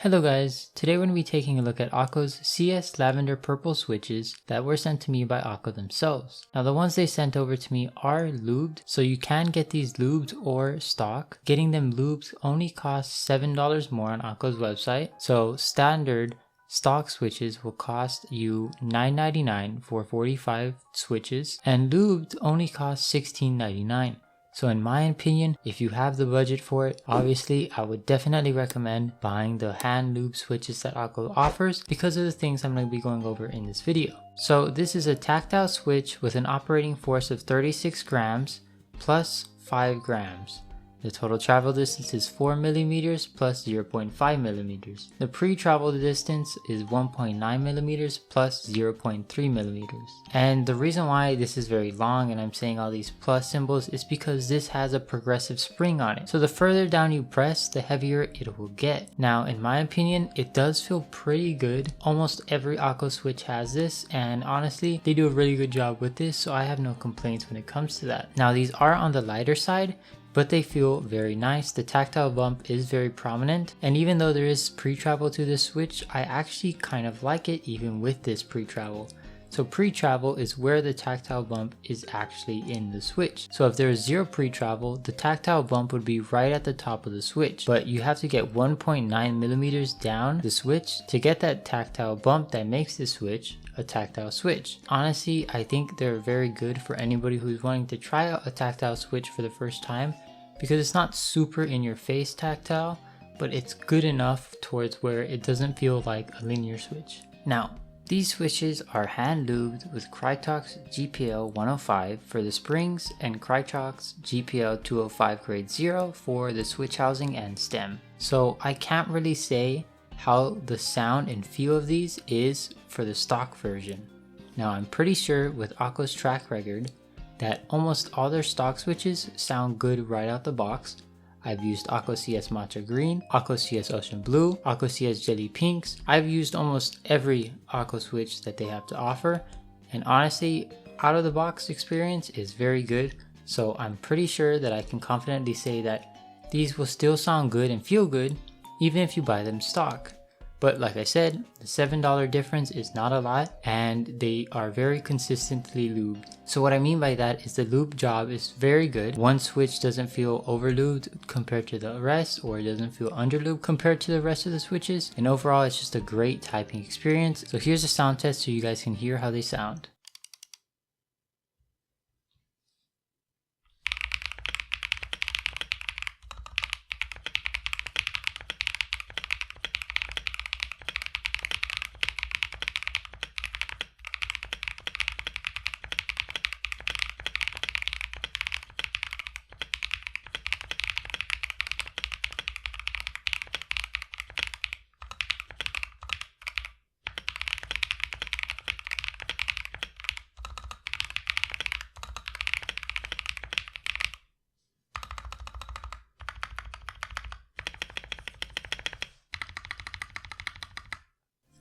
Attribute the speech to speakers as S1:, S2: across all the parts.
S1: Hello guys, today we're going to be taking a look at Akko's CS Lavender Purple switches that were sent to me by Akko themselves. Now the ones they sent over to me are lubed, so you can get these lubed or stock. Getting them lubed only costs $7 more on Akko's website, so standard stock switches will cost you $9.99 for 45 switches, and lubed only costs $16.99. So in my opinion, if you have the budget for it, obviously I would definitely recommend buying the hand lube switches that Akko offers because of the things I'm going to be going over in this video. So this is a tactile switch with an operating force of 36 grams plus 5 grams. The total travel distance is 4 millimeters plus 0.5 millimeters. The pre-travel distance is 1.9 millimeters plus 0.3 millimeters. And the reason why this is very long and I'm saying all these plus symbols is because this has a progressive spring on it. So the further down you press, the heavier it will get. Now, in my opinion, it does feel pretty good. Almost every Akko switch has this, and honestly, they do a really good job with this, so I have no complaints when it comes to that. Now, these are on the lighter side, but they feel very nice. The tactile bump is very prominent, and even though there is pre-travel to this switch, I actually kind of like it even with this pre-travel. So pre-travel is where the tactile bump is actually in the switch. So if there is zero pre-travel, the tactile bump would be right at the top of the switch, but you have to get 1.9 millimeters down the switch to get that tactile bump that makes the switch a tactile switch. Honestly, I think they're very good for anybody who's wanting to try out a tactile switch for the first time, because it's not super in your face tactile, but it's good enough towards where it doesn't feel like a linear switch. Now, these switches are hand lubed with Krytox GPL 105 for the springs and Krytox GPL 205 grade 0 for the switch housing and stem. So I can't really say how the sound and feel of these is for the stock version. Now I'm pretty sure with Akko's track record that almost all their stock switches sound good right out the box. I've used Akko CS Matcha Green, Akko CS Ocean Blue, Akko CS Jelly Pinks. I've used almost every Akko switch that they have to offer, and honestly, out of the box experience is very good, so I'm pretty sure that I can confidently say that these will still sound good and feel good even if you buy them stock. But like I said, the $7 difference is not a lot, and they are very consistently lubed. So what I mean by that is the lube job is very good. One switch doesn't feel over lubed compared to the rest, or it doesn't feel under lubed compared to the rest of the switches. And overall, it's just a great typing experience. So here's a sound test so you guys can hear how they sound.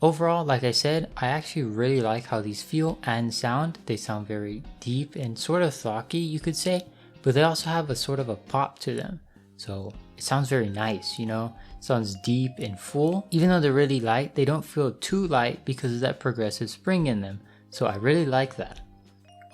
S1: Overall, like I said, I actually really like how these feel and sound. They sound very deep and sort of thocky, you could say, but they also have a sort of a pop to them. So it sounds very nice, you know, it sounds deep and full. Even though they're really light, they don't feel too light because of that progressive spring in them. So I really like that.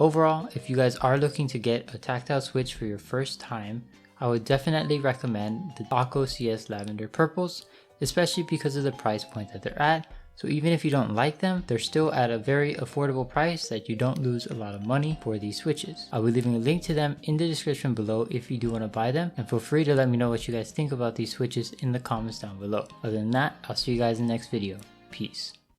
S1: Overall, if you guys are looking to get a tactile switch for your first time, I would definitely recommend the Akko CS Lavender Purples, especially because of the price point that they're at. So even if you don't like them, they're still at a very affordable price that you don't lose a lot of money for these switches. I'll be leaving a link to them in the description below if you do want to buy them, and feel free to let me know what you guys think about these switches in the comments down below. Other than that, I'll see you guys in the next video. Peace.